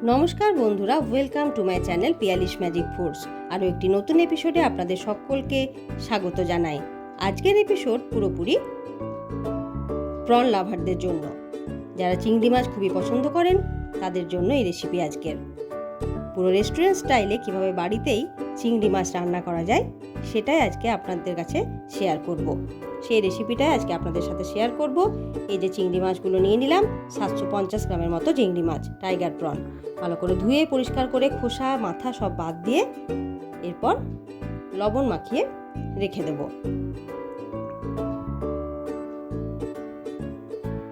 নমস্কার বন্ধুরা, welcome to my channel Piyali's magic foods. আরও একটি নতুন এপিসোডে আপনাদের সকলকে স্বাগত জানাই। আজকের এপিসোড পুরোপুরি প্রন লাভারদের জন্য। যারা চিংড়ি মাছ খুবই পছন্দ করেন তাদের জন্য এই রেসিপি আজকের। পুরো রেস্টুরেন্ট স্টাইলে কীভাবে বাড়িতেই চিংড়ি মাছ রান্না করা যায় সেটাই আজকে আপনাদের কাছে শেয়ার করব। সেই রেসিপিটাই আজকে আপনাদের সাথে শেয়ার করব। এই যে চিংড়ি মাছগুলো নিয়ে নিলাম, 750 গ্রামের মতো চিংড়ি মাছ, টাইগার প্রন। ভালো করে ধুয়ে পরিষ্কার করে খোসা মাথা সব বাদ দিয়ে এরপর লবণ মাখিয়ে রেখে দেব।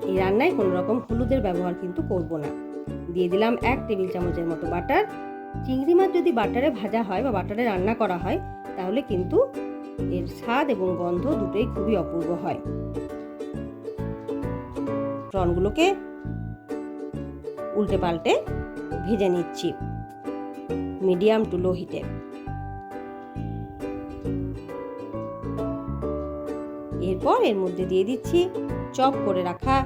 এই রান্নায় কোনো রকম হলুদের ব্যবহার কিন্তু করব না। দিয়ে দিলাম 1 টেবিল চামচের মতো বাটার। চিংড়ি মাছ যদি বাটারে ভাজা হয় বা বাটারে রান্না করা হয় তাহলে কিন্তু এর স্বাদ এবং গন্ধ দুটোই খুবই অপূর্ব হয়। প্রনগুলোকে উল্টে পাল্টে ভেজে নিচ্ছি মিডিয়াম টু লো হিটে। এরপর এর মধ্যে দিয়ে দিচ্ছি চপ করে রাখা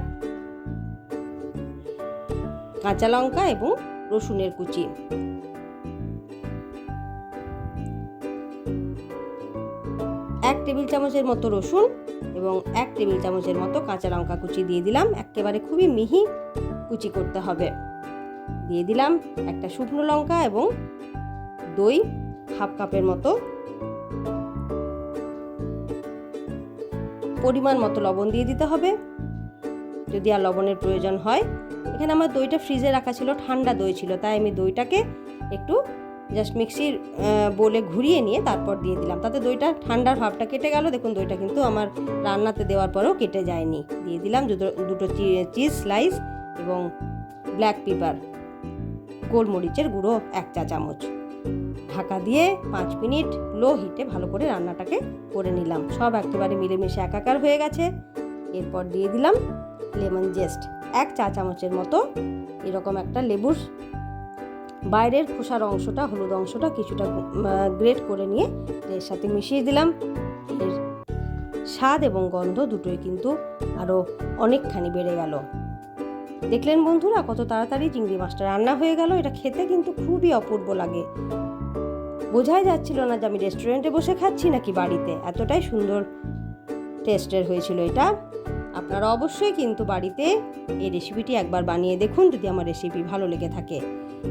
কাঁচা লঙ্কা এবং রসুনের কুচি। এক টেবিল চামচের মতো রসুন এবং 1 টেবিল চামচের মতো কাঁচা লঙ্কা কুচি দিয়ে দিলাম। একেবারে খুবই মিহি কুচি করতে হবে। দিয়ে দিলাম একটা শুকনো লঙ্কা এবং দই হাফ কাপের মতো। পরিমাণ মতো লবণ দিয়ে দিতে হবে যদি আর লবণের প্রয়োজন হয়। এখানে আমার দইটা ফ্রিজে রাখা ছিল, ঠান্ডা দই ছিল, তাই আমি দইটাকে একটু জাস্ট মিক্সির বলে ঘুরিয়ে নিয়ে তারপর দিয়ে দিলাম। তাতে দইটা ঠান্ডার ভাবটা কেটে গেল। দেখুন দইটা কিন্তু আমার রান্নাতে দেওয়ার পরেও কেটে যায়নি। দিয়ে দিলাম দুটো চিজ স্লাইস এবং ব্ল্যাক পেপার, গোলমরিচের গুঁড়ো 1 চা চামচ। ঢাকা দিয়ে 5 মিনিট লো হিটে ভালো করে রান্নাটাকে করে নিলাম। সব একেবারে মিলেমিশে একাকার হয়ে গেছে। এরপর দিয়ে দিলাম লেমন জেস্ট 1 চা চামচের মতো। এরকম একটা লেবুর বাইরের খোসার অংশটা, হলুদ অংশটা কিছুটা গ্রেট করে নিয়ে এর সাথে মিশিয়ে দিলাম। এর স্বাদ এবং গন্ধ দুটোই কিন্তু আরও অনেকখানি বেড়ে গেল। দেখলেন বন্ধুরা কত তাড়াতাড়ি চিংড়ি মাছটা রান্না হয়ে গেল। এটা খেতে কিন্তু খুবই অপূর্ব লাগে। বোঝাই যাচ্ছিল না যে আমি রেস্টুরেন্টে বসে খাচ্ছি নাকি বাড়িতে। এতটাই সুন্দর টেস্টের হয়েছিল এটা। আপনারা অবশ্যই কিন্তু বাড়িতে এই রেসিপিটি একবার বানিয়ে দেখুন যদি আমার রেসিপি ভালো লেগে থাকে,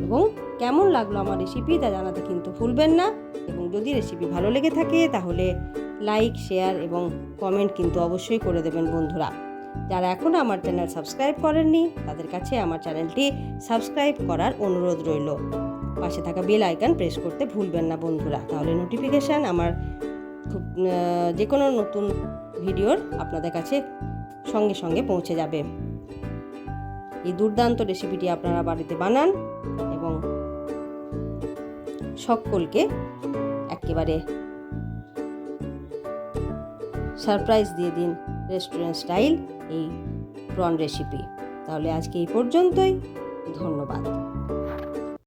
এবং কেমন লাগলো আমার রেসিপি তা জানাতে কিন্তু ভুলবেন না। এবং যদি রেসিপি ভালো লেগে থাকে তাহলে লাইক, শেয়ার এবং কমেন্ট কিন্তু অবশ্যই করে দেবেন বন্ধুরা। যারা এখনও আমার চ্যানেল সাবস্ক্রাইব করেননি তাদের কাছে আমার চ্যানেলটি সাবস্ক্রাইব করার অনুরোধ রইল। পাশে থাকা বেল আইকন প্রেস করতে ভুলবেন না বন্ধুরা, তাহলে নোটিফিকেশান আমার যে কোনো নতুন ভিডিওর আপনাদের কাছে সঙ্গে সঙ্গে পৌঁছে যাবে। এই দুর্দান্ত রেসিপিটি আপনারা বাড়িতে বানান এবং সকলকে একেবারে সারপ্রাইজ দিয়ে দিন রেস্টুরেন্ট স্টাইল এই প্রন রেসিপি। তাহলে আজকে এই পর্যন্তই। ধন্যবাদ।